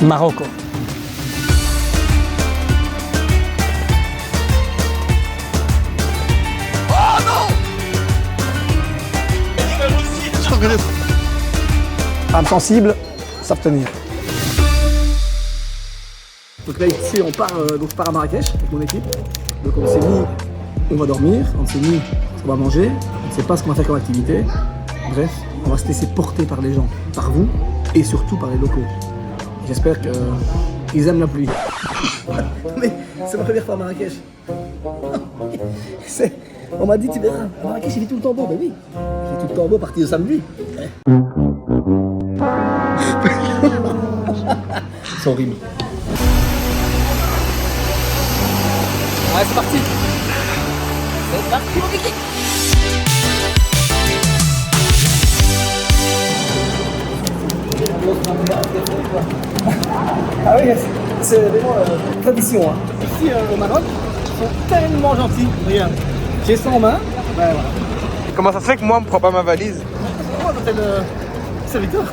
Marocco. Femmes sensibles, savent tenir. Donc là ici on part, donc je pars à Marrakech avec mon équipe. Donc on s'est mis, on va dormir, on s'est mis, on va manger, on ne sait pas ce qu'on va faire comme activité. Bref, on va se laisser porter par les gens, par vous et surtout par les locaux. J'espère qu'ils aiment la pluie. Mais c'est ma première fois à Marrakech. On m'a dit, tu verras, à Marrakech il fait tout le temps beau. Ben oui, il fait tout le temps beau à partir de samedi. C'est horrible. Allez, c'est parti. C'est parti, mon kiki. Ah oui, c'est vraiment tradition. Hein. Ici au Maroc, ils sont tellement gentils. Regarde, j'ai ça en main. Ben, voilà. Comment ça se fait que moi on me prend pas ma valise? Oh, t'es le serviteur.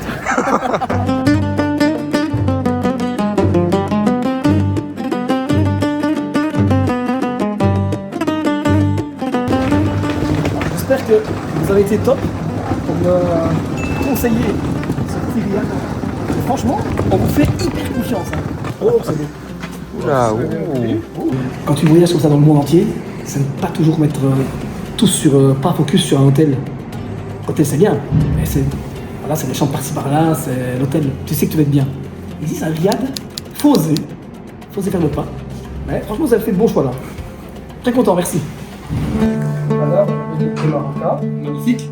J'espère que vous avez été top pour me conseiller ce petit village. Franchement, on vous fait hyper confiance. Hein. Oh, c'est beau. Oula, Quand tu voyages comme ça dans le monde entier, c'est ne pas toujours mettre tous sur, pas focus sur un hôtel. L'hôtel c'est bien, mais c'est voilà, c'est des chambres par-ci par-là, c'est l'hôtel, tu sais que tu vas être bien. Ici c'est un riad, faut oser faire le pas. Mais franchement vous avez fait de bons choix là. Très content, merci. Voilà, le Marocain, magnifique.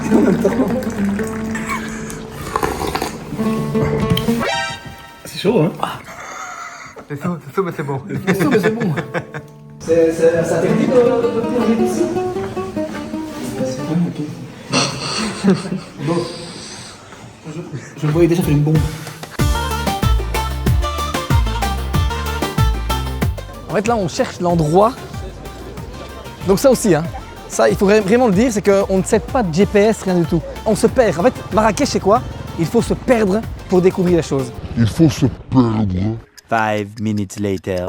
Et en même temps... C'est chaud, hein? C'est chaud, mais c'est bon. C'est chaud, mais c'est bon. C'est interdit de plonger ici? C'est bon, ok. Bon. Je me voyais déjà faire une bombe. En fait, là, on cherche l'endroit. Donc ça aussi, hein. Ça, il faut vraiment le dire, c'est qu'on ne sait pas de GPS, rien du tout. On se perd. En fait, Marrakech, c'est quoi? Il faut se perdre pour découvrir les choses. Il faut se perdre. 5 minutes later.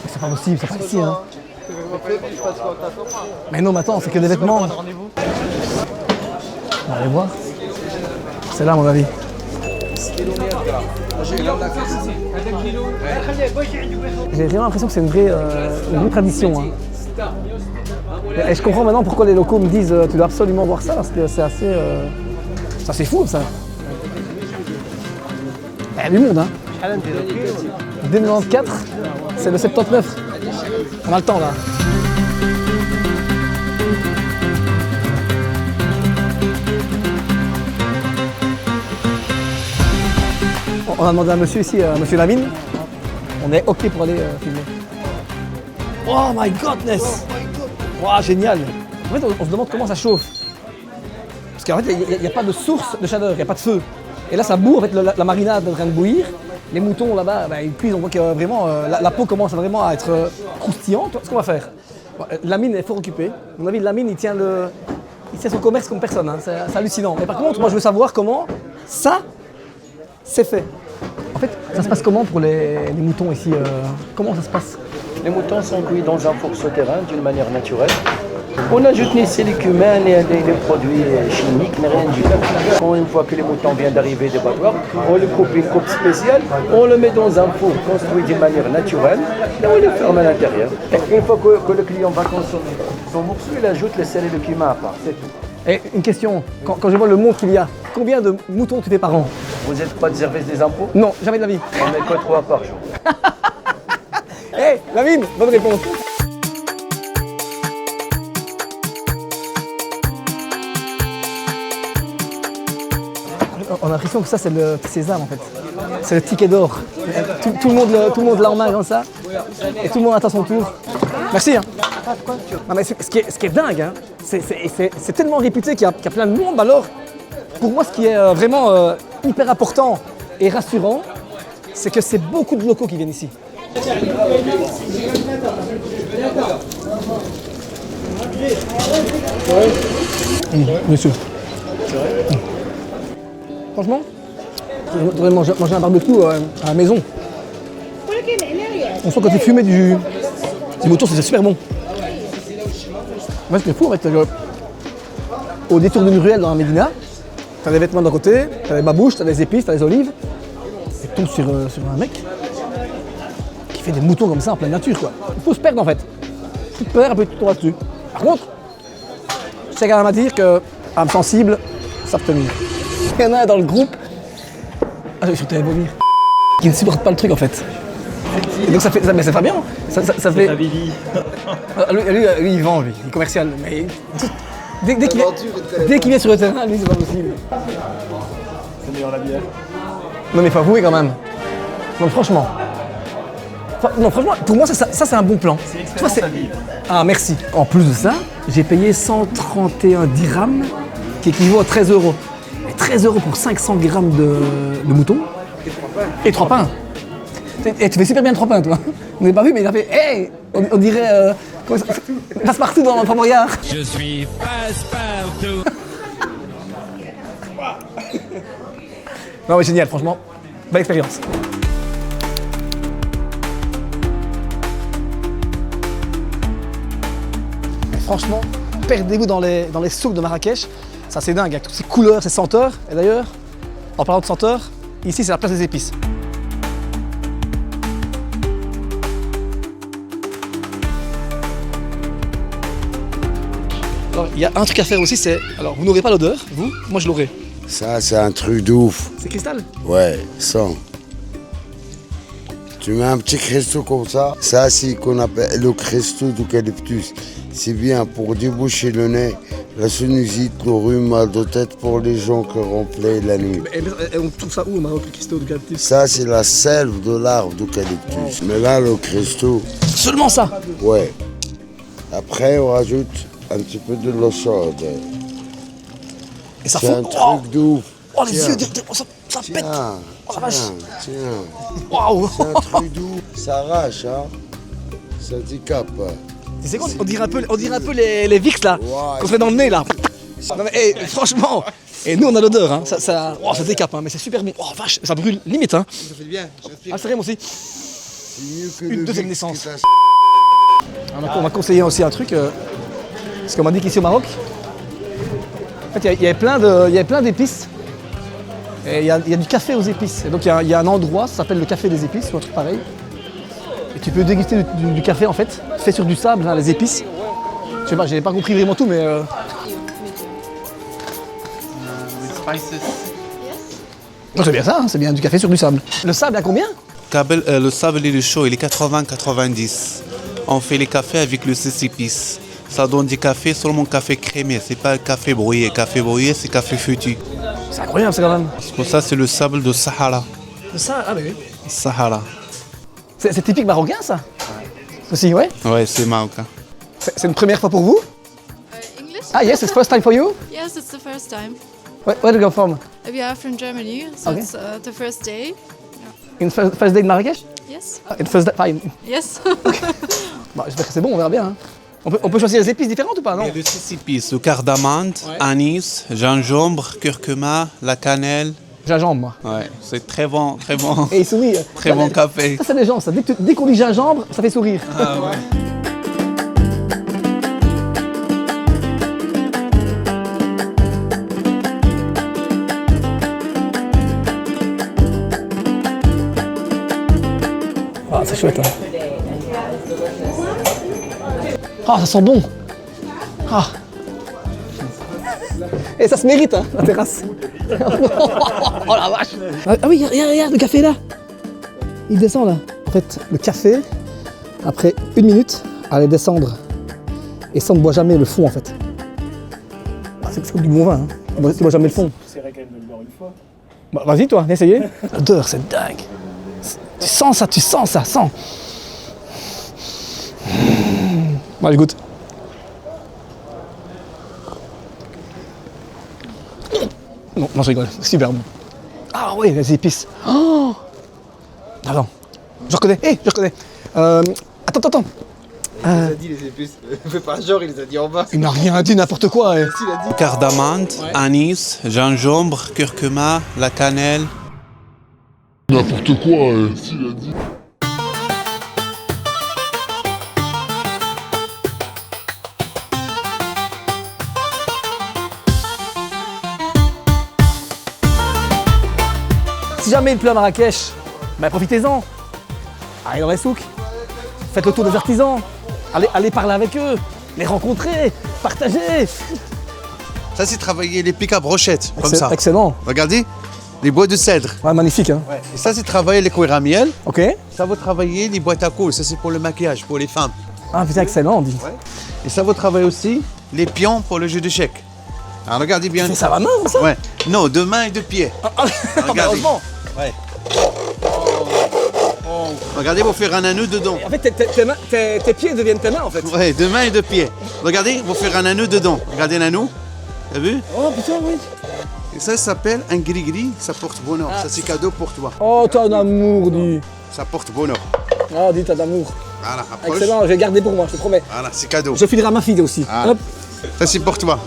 C'est pas possible, c'est pas ici, hein. Mais non, mais attends, c'est que des vêtements. On va aller voir. C'est là, à mon avis. J'ai vraiment l'impression que c'est une vraie tradition. Hein. Et je comprends maintenant pourquoi les locaux me disent tu dois absolument voir ça, parce que c'est assez fou, ça. Il y a du monde, hein. Dès 94, c'est le 79. On a le temps, là. On a demandé à monsieur ici, monsieur Lamine. On est OK pour aller filmer. Oh my godness! Wow, génial! En fait, on se demande comment ça chauffe. Parce qu'en fait, il n'y a pas de source de chaleur, il n'y a pas de feu. Et là, ça bout, en fait, la marinade est en train de bouillir. Les moutons là-bas, ils cuisent, on voit que vraiment la peau commence vraiment à être croustillante. Ce qu'on va faire, Lamine est fort occupé. À mon avis, Lamine, il tient son commerce comme personne. Hein. C'est hallucinant. Mais par contre, moi, je veux savoir comment ça, c'est fait. En fait, ça se passe comment pour les moutons ici? Comment ça se passe? Les moutons sont cuits dans un four souterrain d'une manière naturelle. On ajoute ni les cumin, ni les produits chimiques, ni rien du tout. Une fois que les moutons viennent d'arriver des battoirs, on les coupe une coupe spéciale, on le met dans un four construit d'une manière naturelle et on le ferme à l'intérieur. Une fois que le client va consommer son morceau, il ajoute le sel et le cumin à part, c'est tout. Et une question, quand je vois le monde qu'il y a, combien de moutons tu fais par an? Vous n'êtes pas de service des impôts? Non, jamais de la vie. On n'est que 3 par jour. Hé, Lamine, bonne réponse. On a l'impression que ça c'est le sésame en fait. C'est le ticket d'or. Tout le monde l'a en main comme ça. Et tout le monde attend son tour. Merci. Hein. Non, mais ce qui est dingue, hein, c'est tellement réputé qu'il y a plein de monde. Alors, pour moi, ce qui est vraiment hyper important et rassurant, c'est que c'est beaucoup de locaux qui viennent ici. Monsieur. Franchement, Tu devrais manger un barbecue à la maison. On sent quand tu fumais du mouton, c'est super bon. Moi, ce qui est fou, en fait, au détour d'une ruelle dans la Médina, t'as des vêtements d'un côté, t'as des babouches, t'as des épices, t'as des olives. Et tu tombes sur un mec qui fait des moutons comme ça en pleine nature, quoi. Il faut se perdre, en fait. Tu te perds, et puis tu tombes dessus. Par contre, je tiens quand même à dire que âme sensible, savent tenir. Il y en a un dans le groupe, je suis allé vomir, qui ne supporte pas le truc, en fait. Et donc ça fait, mais c'est Fabien, ça fait... C'est Bibi. Lui, il vend, lui, il est commercial, mais dès qu'il vient sur le terrain, lui, c'est pas possible. C'est meilleur la bière. Non mais faut avouer quand même. Non franchement. Non franchement, pour moi ça c'est un bon plan. C'est l'expérience à vivre. Ah merci. En plus de ça, j'ai payé 131 dirhams, qui équivaut à 13 €. Et 13 € pour 500 grammes de mouton. Et 3 pains. Et tu fais super bien 3 pains, toi. On n'a pas vu, mais il a fait. Hey, on dirait. Passe-partout dans Fort Boyard. Je suis passe-partout. Non, mais génial, franchement. Belle expérience. Franchement, perdez-vous dans les souks de Marrakech. Ça, c'est dingue, avec toutes ces couleurs, ces senteurs. Et d'ailleurs, en parlant de senteurs, ici, c'est la place des épices. Alors, il y a un truc à faire aussi, c'est... Alors, vous n'aurez pas l'odeur, vous. Moi, je l'aurai. Ça, c'est un truc de ouf. C'est cristal. Ouais, ça. Tu mets un petit cristaux comme ça. Ça, c'est qu'on appelle le cristaux d'eucalyptus. C'est bien pour déboucher le nez, la sinusite, le rhume, mal de tête pour les gens qui remplissent la nuit. Et on trouve ça où au Maroc, le cristaux d'eucalyptus? Ça, c'est la sève de l'arbre d'eucalyptus. Mais là, le cristaux, Seulement ça. ouais. Après, on rajoute un petit peu de l'eau chaude. Et ça C'est fout... un truc de ouf. Oh, les Tiens. yeux, ça pète. Tiens, Oh, la vache. tiens. Waouh. C'est un truc de ouf. Ça arrache, hein. Ça décape. Tu sais quoi, on dirait un peu les VIX là, qu'on se met dans le nez là. Non mais hey, franchement, et nous on a l'odeur, hein. ça décape, hein, mais c'est super bon. Oh vache, ça brûle limite. Hein. Ça fait bien, Ah c'est vrai moi aussi. C'est mieux que Une le deuxième Vicks naissance. que t'as- On m'a conseillé aussi un truc, parce qu'on m'a dit qu'ici au Maroc, en fait il y avait plein d'épices. Et il y a du café aux épices. Et donc il y a un endroit, ça s'appelle le café des épices ou un truc pareil. Et tu peux déguster du café en fait, fait sur du sable, hein, les épices. Je sais pas, j'ai pas compris vraiment tout, mais. Non, c'est bien ça, hein, c'est bien du café sur du sable. Le sable à combien? Le sable il est chaud, il est 80-90. On fait les cafés avec le 6 épices. Ça donne du café, seulement café crémé, c'est pas café brouillé. Café brouillé, c'est café feuillu. C'est incroyable ça quand même. Pour ça, c'est le sable de Sahara. Ça, ah bah oui. Sahara. C'est typique marocain ça? Aussi, ouais. Ouais, c'est marocain. C'est une première fois pour vous? English? Ah yes, it's first time for you? Yes, it's the first time. Where do you go from? We are from Germany, so Okay. it's the first day. In first day in Marrakech? Yes. In first day, fine. Yes. Bah, j'espère que c'est bon, on verra bien. Hein. On peut choisir des épices différentes ou pas? Il Non. y a le 6 épices, le cardamande, anis, gingembre, curcuma, la cannelle. Gingembre, moi. Ouais, c'est très bon, très bon. Et il sourit. Très bon café. Ça, c'est les gens, ça. Dès qu'on dit gingembre, ça fait sourire. Ah ouais. Ah, c'est chouette, hein. Ah, ça sent bon. Ah. Et ça se mérite, hein, la terrasse. Oh la vache. Ah oui, regarde le café là. Il descend là. En fait, le café, après 1 minute, allait descendre. Et ça, on ne boit jamais le fond en fait. Ah, c'est comme du bon vin, hein. Tu bois jamais le fond. J'essaierai quand même de le boire une fois. Bah, vas-y toi, viens essayer. L'odeur, c'est dingue. Tu sens ça, sens. Moi, je goûte. Non, je rigole, c'est super bon. Ah oui, les épices. Oh, attends, je reconnais, je reconnais. Attends. Il a dit les épices. Fais pas genre, il les a dit en bas. Il n'a rien dit, n'importe quoi. Cardamande, anis, gingembre, curcuma, la cannelle. N'importe quoi, s'il a dit. Si jamais il pleut à Marrakech, bah profitez-en. Allez dans les souks, faites le tour des artisans, allez parler avec eux, les rencontrer, partager. Ça, c'est travailler les pick-up brochettes, comme ça. Excellent. Regardez, les bois de cèdre. Ouais, magnifique. Hein. Et ça, c'est travailler les cuirs à miel. Ok. Ça, vous travaillez les boîtes à colle. Ça, c'est pour le maquillage, pour les femmes. Ah putain, excellent, on dit. Ouais. Et ça, vous travaillez aussi les pions pour le jeu d'échecs. Alors, regardez bien. C'est ça va main, ça? Ouais. Non, de main et de pied. Regardez. Heureusement. Ouais. Regardez, vous faire un anneau dedans. En fait, tes pieds deviennent tes mains, en fait. Ouais, de main et de pied. Regardez, vous faire un anneau dedans. Regardez l'anneau. T'as vu? Oh putain, oui. Et ça s'appelle un gris-gris, ça porte bonheur. Ça, c'est cadeau pour toi. Oh, t'as un amour, dis. Ça porte bonheur. Oh, dis, t'as d'amour. Voilà, approche. Excellent, je vais garder pour moi, je te promets. Voilà, c'est cadeau. Je filerai à ma fille aussi. Ah. Hop. Ça, c'est pour toi.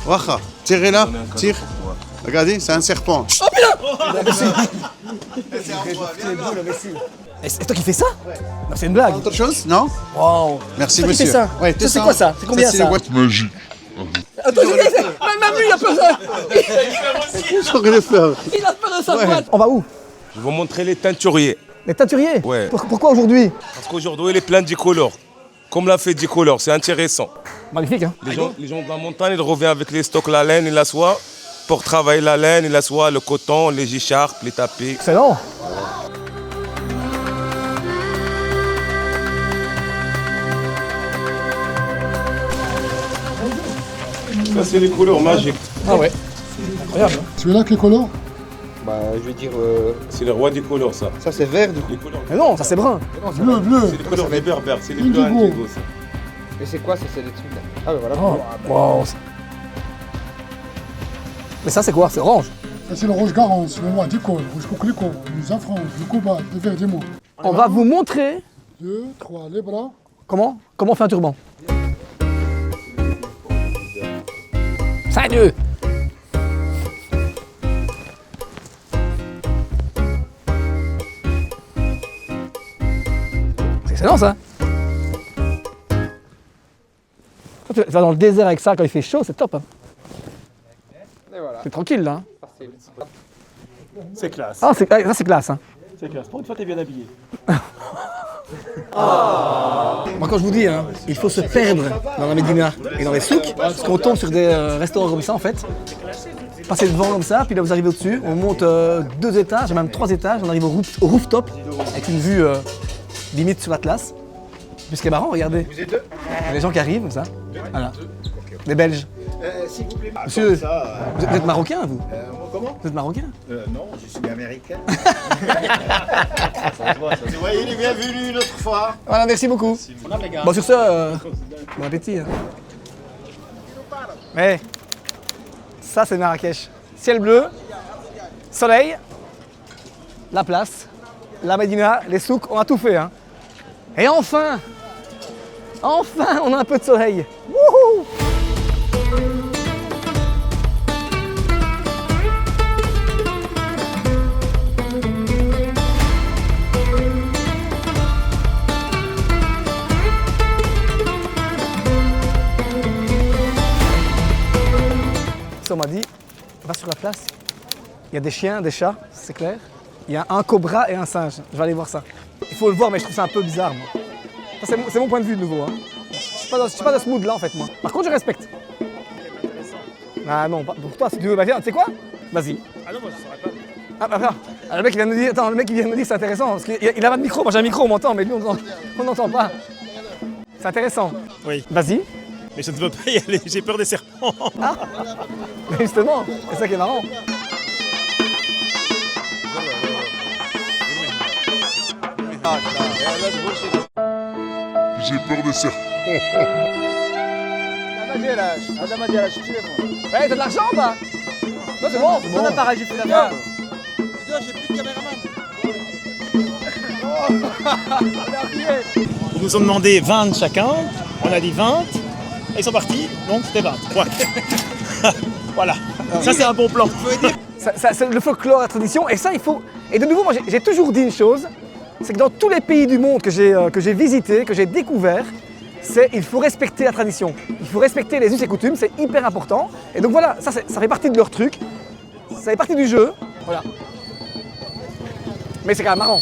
Waha, tirez là, tire. Regardez, c'est un serpent. Oh putain. Merci. Et c'est toi qui fais ça? Non, c'est une blague. Autre chose? Non? Wow. Merci, C'est toi qui monsieur. fais ça? Ouais, Ça, c'est quoi ça? C'est combien c'est ça? les boîtes Magique. Attends, même lui, il a peur de ça. J'aurais les fleurs. Il a peur de sa boîte. On va où? Je vais vous montrer les teinturiers. Les teinturiers? Ouais. Pourquoi aujourd'hui? Parce qu'aujourd'hui, il est plein d'e-color. Comme l'a fait d'e-color, c'est intéressant. Magnifique, hein? Les gens de la montagne, ils reviennent avec les stocks, la laine et la soie. Pour travailler la laine et la soie, le coton, les écharpes, les tapis. Excellent. Ça, c'est les couleurs magiques. Ah ouais. Incroyable. Celui-là, quelle couleur? Bah, je veux dire, C'est le roi des couleurs, ça. Ça, c'est vert, du coup. Les couleurs. Mais non, ça c'est brun. Bleu, bleu. C'est les couleurs des berbères, c'est les Indigo. bleus indigo, ça. mais c'est quoi? C'est des trucs là. Ah, bah voilà. Oh, wow. Mais ça c'est quoi? C'est orange. Ça, c'est le rouge garance, le noir d'école, le rouge coquelicot, le safran, le cobalt, le vert des mots. On va vous montrer 2, 3, les bras. comment on fait un turban. Salut. C'est excellent ça. Quand tu vas dans le désert avec ça quand il fait chaud, c'est top. Hein. Et voilà. C'est tranquille là. Hein. C'est classe. Ah, ça c'est classe. Hein. C'est classe. Pour une fois, t'es bien habillé. Moi quand je vous dis, hein, il faut se perdre dans la Médina et dans les souks, parce qu'on tombe sur des restaurants comme ça en fait. Passer devant comme ça, puis là vous arrivez au-dessus, on monte 2 étages, même 3 étages, on arrive au rooftop avec une vue limite sur l'Atlas. Puis ce qui est marrant, regardez, il y a des gens qui arrivent comme ça, voilà, des Belges. S'il vous plaît, Monsieur, vous êtes marocain vous? comment? Vous êtes marocain? Non, je suis américain. Vous voyez, il est bienvenu une autre fois. Voilà, merci beaucoup. Bon sur ce, bon appétit. Hein. Mais ça c'est Marrakech. Ciel bleu, soleil, la place, la Médina, les souks, on a tout fait. Hein. Et enfin, on a un peu de soleil. Wouhou! On m'a dit, va sur la place, il y a des chiens, des chats, c'est clair. Il y a un cobra et un singe, je vais aller voir ça. Il faut le voir, mais je trouve ça un peu bizarre, moi. Ça, c'est mon point de vue de nouveau. Hein. Je suis pas dans ce mood-là, en fait, moi. Par contre, je respecte. Ah non, pour toi, si tu veux, bah viens, tu sais quoi? Vas-y. Ah non, moi je saurais pas. Ah bah viens. Ah, le mec, il vient de me dire, attends, le mec, il vient de me dire, c'est intéressant, parce qu'il a pas de micro. Moi, j'ai un micro, on m'entend, mais lui, on n'entend pas. C'est intéressant. Oui. Vas-y. Mais je ne veux pas y aller, j'ai peur des serpents. Ah. Mais justement, c'est ça qui est marrant. J'ai peur des serpents. Ouais, t'as de l'argent ou pas? Non, c'est bon, c'est bon. Appareil, j'ai fait la merde. J'ai plus de caméraman. Ils nous ont demandé 20 chacun, on a dit 20, et ils sont partis, donc c'était 20. Ouais. Voilà, ça c'est un bon plan. C'est le folklore, la tradition, et ça, il faut... Et de nouveau, moi, j'ai toujours dit une chose, c'est que dans tous les pays du monde que j'ai visités, que j'ai découverts, il faut respecter la tradition. Il faut respecter les us et coutumes, c'est hyper important. Et donc voilà, ça fait partie de leur truc, ça fait partie du jeu, voilà. Mais c'est quand même marrant.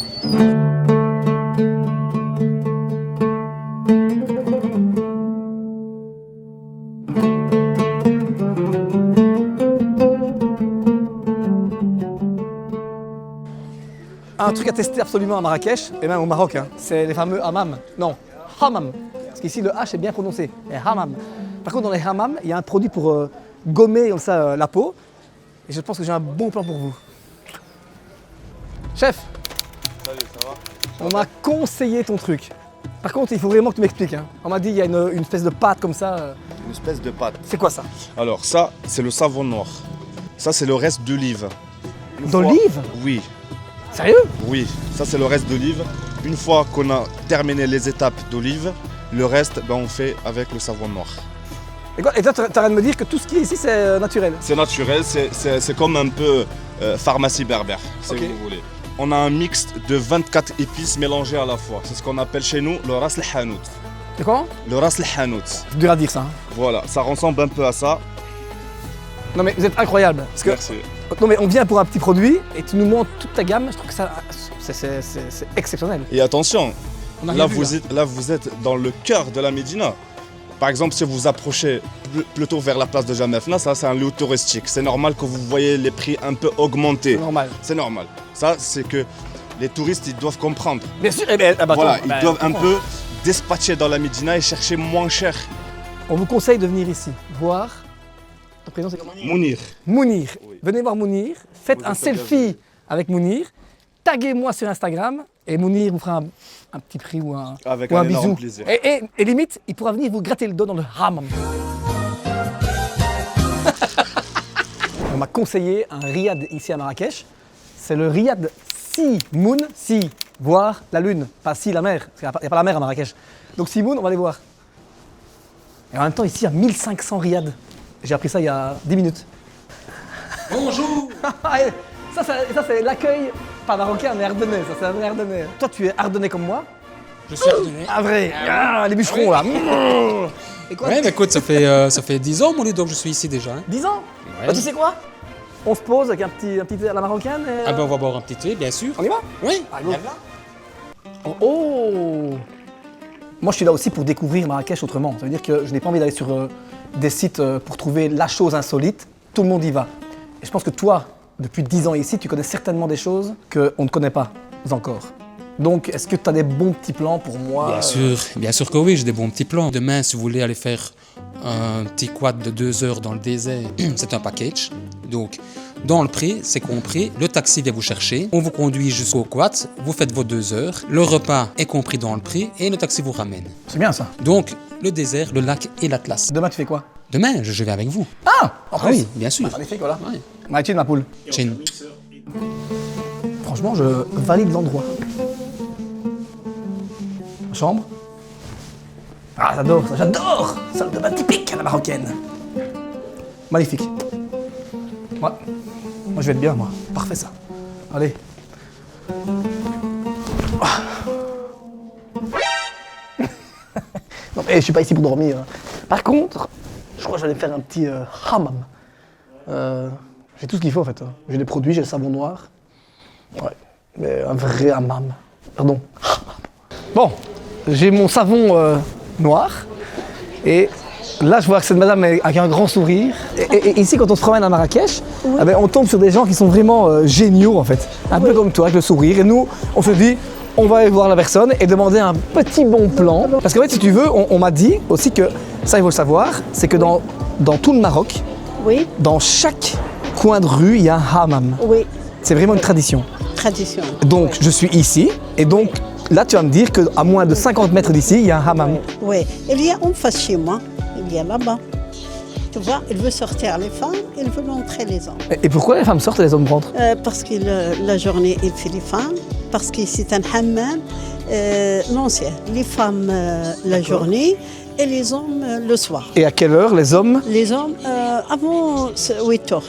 Un truc à tester absolument à Marrakech, et même au Maroc, hein, c'est les fameux hammams. Non, hammam. Parce qu'ici le H est bien prononcé, les hammams. Par contre, dans les hammams, il y a un produit pour gommer comme ça, la peau. Et je pense que j'ai un bon plan pour vous. Chef. Salut, ça va? On m'a conseillé ton truc. Par contre, il faut vraiment que tu m'expliques. Hein. On m'a dit qu'il y a une espèce de pâte comme ça. Une espèce de pâte. C'est quoi ça? Alors ça, c'est le savon noir. Ça, c'est le reste d'olive. D'olive? Oui. Sérieux? Oui, ça c'est le reste d'olive. Une fois qu'on a terminé les étapes d'olive, le reste, on fait avec le savon noir. Et toi, tu es en train de me dire que tout ce qui est ici, c'est naturel? C'est naturel, c'est comme un peu pharmacie berbère, si vous voulez. On a un mix de 24 épices mélangées à la fois. C'est ce qu'on appelle chez nous le ras el hanout. C'est quoi? Le ras el hanout. C'est dur à dire ça. Hein. Voilà, ça ressemble un peu à ça. Non mais vous êtes incroyable. Parce que, merci. Non mais on vient pour un petit produit et tu nous montres toute ta gamme. Je trouve que ça, c'est exceptionnel. Et attention, là vous êtes dans le cœur de la Médina. Par exemple, si vous vous approchez plutôt vers la place de Jamefna, ça c'est un lieu touristique. C'est normal que vous voyez les prix un peu augmenter. C'est normal. C'est normal. Ça, c'est que les touristes, ils doivent comprendre. Bien sûr, voilà, ils doivent un peu dispatcher dans la Médina et chercher moins cher. On vous conseille de venir ici, voir. Ton prénom c'est comment? Mounir. Mounir. Oui. Venez voir Mounir, faites un selfie avec Mounir, taguez-moi sur Instagram et Mounir vous fera un petit prix ou un, avec ou un un bisou. Plaisir. Et limite, il pourra venir vous gratter le dos dans le hammam. On m'a conseillé un riad ici à Marrakech. C'est le riad Si Moon, Si, voir la lune, pas Si la mer, parce qu'il n'y a pas la mer à Marrakech. Donc Si Moon, on va aller voir. Et en même temps, ici, il y a 1500 riads. J'ai appris ça il y a 10 minutes. Bonjour. Ça c'est l'accueil, pas marocain, mais ardennais. Ça, c'est un vrai ardennais. Toi, tu es ardennais comme moi? Je suis ardennais. Ah, vrai. Ah, les bûcherons, là. Et quoi? Ouais, mais écoute, ça fait 10 ans, mon donc je suis ici déjà. Hein. 10 ans? Ouais. Bah, tu sais quoi? On se pose avec un petit thé à la marocaine et... Ah ben, on va boire un petit thé, bien sûr. On y va? Oui. Allez. Oh! Moi, je suis là aussi pour découvrir Marrakech autrement. Ça veut dire que je n'ai pas envie d'aller sur des sites pour trouver la chose insolite. Tout le monde y va. Et je pense que toi, depuis 10 ans ici, tu connais certainement des choses qu'on ne connaît pas encore. Donc, est-ce que tu as des bons petits plans pour moi? Bien sûr que oui, j'ai des bons petits plans. Demain, si vous voulez aller faire un petit quad de 2 heures dans le désert, c'est un package. Donc, dans le prix, c'est compris, le taxi vient vous chercher, on vous conduit jusqu'au quad, vous faites vos 2 heures, le repas est compris dans le prix et le taxi vous ramène. C'est bien ça. Donc, le désert, le lac et l'Atlas. Demain, tu fais quoi? Demain, je vais avec vous. Ah! Oui, bien sûr. Magnifique, voilà. Ouais. Maïtine, ma poule. Chin. Franchement, je valide l'endroit. Chambre. Ah, j'adore ça, j'adore! Salle de bain typique à la marocaine. Magnifique. Ouais. Moi, je vais être bien, moi. Parfait, ça. Allez. Ah. Non, mais je suis pas ici pour dormir. Par contre, je crois que j'allais faire un petit hammam. J'ai tout ce qu'il faut, en fait. J'ai des produits, j'ai le savon noir. Ouais. Mais un vrai hammam. Pardon. Bon. J'ai mon savon noir et là je vois que cette madame est avec un grand sourire. Et ici quand on se promène à Marrakech, eh ben, on tombe sur des gens qui sont vraiment géniaux en fait. Un peu comme toi avec le sourire. Et nous on se dit on va aller voir la personne et demander un petit bon plan. Parce qu'en fait si tu veux, on m'a dit aussi que, ça il faut le savoir, c'est que dans tout le Maroc, dans chaque coin de rue il y a un hammam. Oui. C'est vraiment une tradition. Tradition. Donc je suis ici et donc là, tu vas me dire qu'à moins de 50 mètres d'ici, il y a un hammam. Oui, il y a en face chez moi, il y a là-bas. Tu vois, il veut sortir les femmes, il veut montrer les hommes. Et pourquoi les femmes sortent et les hommes rentrent? Parce que la journée, il fait les femmes, parce que c'est un hammam l'ancien. Les femmes la journée et les hommes le soir. Et à quelle heure les hommes? Les hommes avant 8 heures.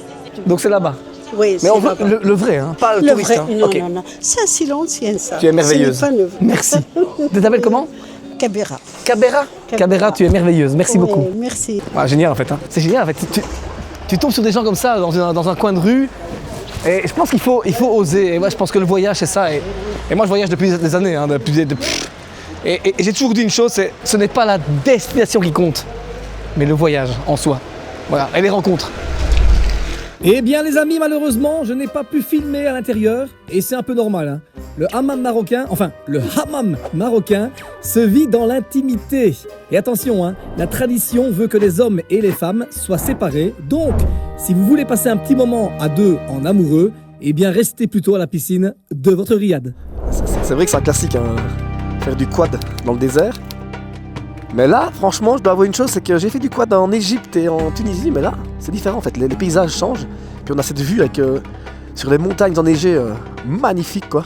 Donc c'est là-bas? Oui, Mais on veut le vrai, hein, pas le touriste. vrai, Hein. non, Ok. non, non. Ça, c'est l'ancien, ça. Tu es merveilleuse. Ce n'est pas le vrai. Merci. Tu t'appelles comment? Cabera. Cabera. Cabera, tu es merveilleuse. Merci Ouais, beaucoup. merci. Ah, génial en fait. Hein. C'est génial en fait. Tu tombes sur des gens comme ça dans un coin de rue. Et je pense qu'il faut oser. Et moi, je pense que le voyage, c'est ça. Et moi, je voyage depuis des années. Hein, et j'ai toujours dit une chose, ce n'est pas la destination qui compte, mais le voyage en soi. Voilà, et les rencontres. Eh bien les amis, malheureusement, je n'ai pas pu filmer à l'intérieur, et c'est un peu normal. Hein. Le hammam marocain se vit dans l'intimité. Et attention, hein, la tradition veut que les hommes et les femmes soient séparés. Donc, si vous voulez passer un petit moment à deux en amoureux, eh bien restez plutôt à la piscine de votre riad. C'est vrai que c'est un classique, hein, faire du quad dans le désert. Mais là, franchement, je dois avouer une chose, c'est que j'ai fait du quad en Égypte et en Tunisie, mais là, c'est différent en fait. Les paysages changent, puis on a cette vue avec, sur les montagnes enneigées, magnifique quoi.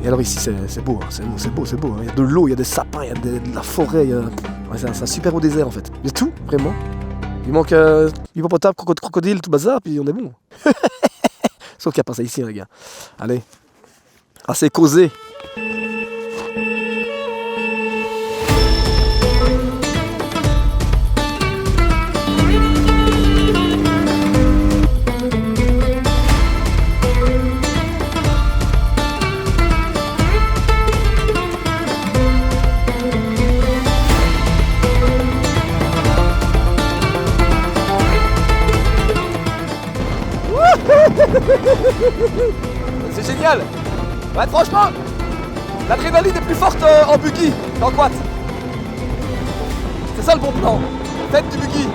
Et alors ici, c'est beau, hein, c'est beau. Hein. Il y a de l'eau, il y a des sapins, il y a de la forêt. Ouais, c'est un super beau désert en fait. Il y a tout, vraiment. Il manque hippopotame, crocodile, tout bazar, puis on est bon. Sauf qu'il n'y a pas ça ici, hein, les gars. Allez, assez causé. C'est génial. Ouais, franchement, l'adrénaline est plus forte en buggy qu'en quad. C'est ça le bon plan. Faites du buggy.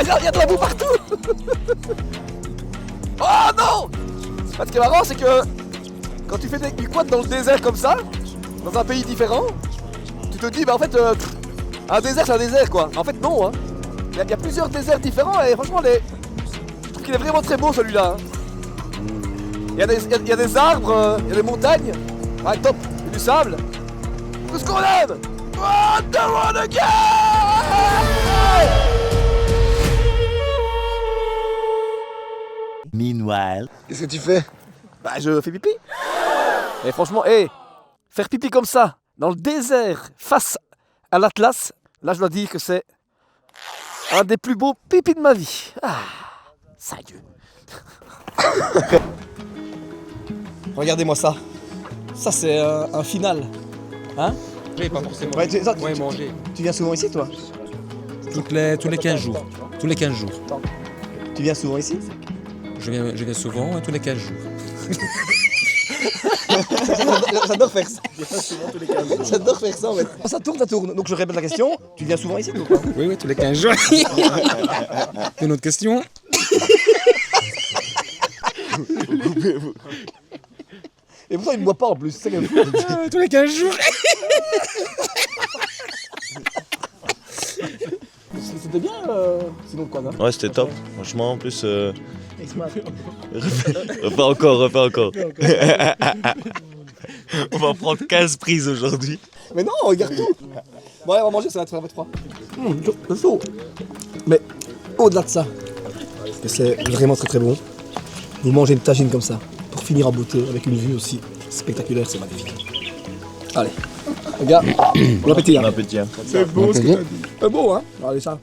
Il y a de la boue partout. Oh non. Ce qui est marrant, c'est que quand tu fais du quad dans le désert comme ça, dans un pays différent, tu te dis, bah en fait, un désert c'est un désert quoi. En fait non, hein. Il y a plusieurs déserts différents et franchement, je trouve qu'il est vraiment très beau celui-là. Hein. Il y a des arbres, il y a des montagnes. Ouais, top. Il y a du sable. Tout ce qu'on aime. What the one again. Meanwhile. Qu'est-ce que tu fais? Bah je fais pipi. Et franchement, faire pipi comme ça, dans le désert, face à l'Atlas, là je dois dire que c'est un des plus beaux pipis de ma vie. Ah, sérieux. Regardez-moi ça. Ça c'est un final. Hein? Oui, pas forcément. Ouais, manger. Tu viens souvent ici toi? Tous les 15 jours. Tous les 15 jours. Tu viens souvent ici? Je viens souvent, tous les 15 jours. J'adore faire ça. J'adore faire ça en fait. Ça tourne. Donc je répète la question. Tu viens souvent ici ou quoi? Oui, tous les 15 jours. Une autre question? Et pourtant il ne boit pas en plus. C'est ça qui est fou. Tous les 15 jours. C'était bien sinon quoi, hein? Ouais, c'était top. Franchement, en plus. Refais encore. On va prendre 15 prises aujourd'hui. Mais non, regarde tout. Bon, allez, on va manger, ça va être froid. C'est chaud. Mais au-delà de ça, c'est vraiment très très bon. Vous mangez une tagine comme ça, pour finir en beauté, avec une vue aussi spectaculaire, c'est magnifique. Allez, les gars, bon appétit. Bon appétit. C'est beau ce que t'as dit. C'est beau, hein? Allez, ça.